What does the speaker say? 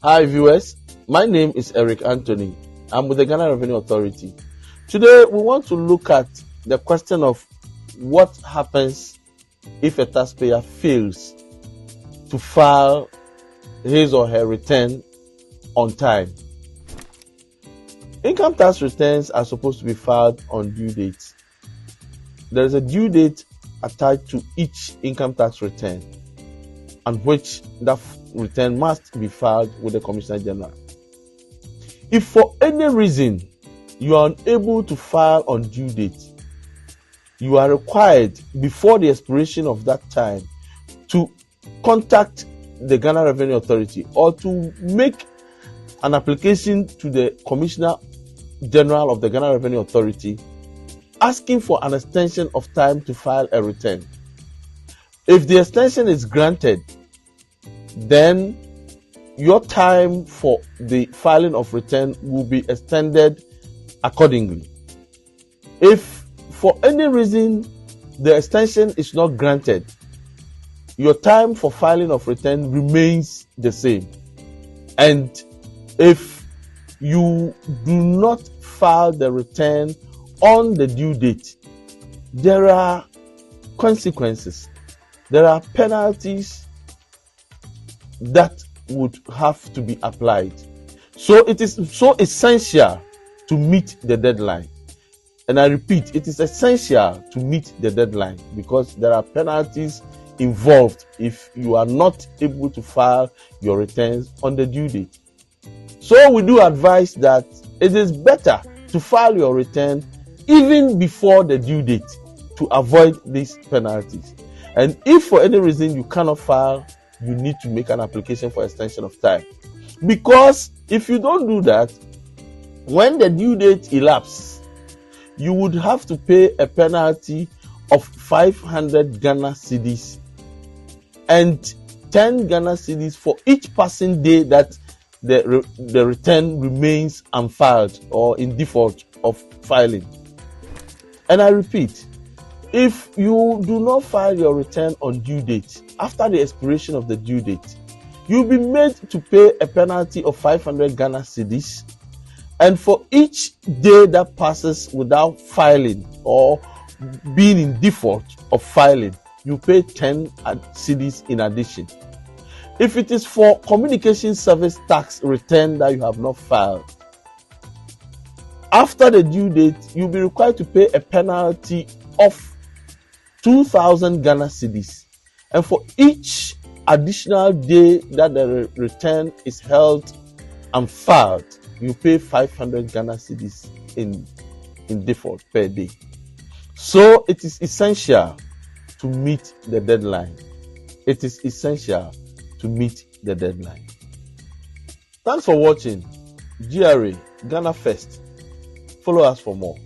Hi viewers, my name is Eric Anthony. I'm with the Ghana Revenue Authority. Today we want to look at the question of what happens if a taxpayer fails to file his or her return on time. Income tax returns are supposed to be filed on due dates. There is a due date attached to each income tax return, and which that return must be filed with the Commissioner General. If for any reason you are unable to file on due date, you are required before the expiration of that time to contact the Ghana Revenue Authority or to make an application to the Commissioner General of the Ghana Revenue Authority asking for an extension of time to file a return. If the extension is granted, then your time for the filing of return will be extended accordingly. If for any reason the extension is not granted, your time for filing of return remains the same. And if you do not file the return on the due date, there are consequences. There are penalties that would have to be applied. So it is so essential to meet the deadline. And I repeat, it is essential to meet the deadline because there are penalties involved if you are not able to file your returns on the due date. So we do advise that it is better to file your return even before the due date to avoid these penalties. And if for any reason you cannot file, you need to make an application for extension of time. Because if you don't do that, when the due date elapses, you would have to pay a penalty of 500 Ghana cedis and 10 Ghana cedis for each passing day that the return remains unfiled or in default of filing. And I repeat, if you do not file your return on due date after the expiration of the due date, you'll be made to pay a penalty of 500 Ghana cedis, and for each day that passes without filing or being in default of filing, you pay 10 cedis in addition. If it is for communication service tax return that you have not filed, after the due date, you'll be required to pay a penalty of 2,000 Ghana cedis, and for each additional day that the return is held and filed, you pay 500 Ghana cedis in default per day. So it is essential to meet the deadline. It is essential to meet the deadline. Thanks for watching. GRA Ghana First. Follow us for more.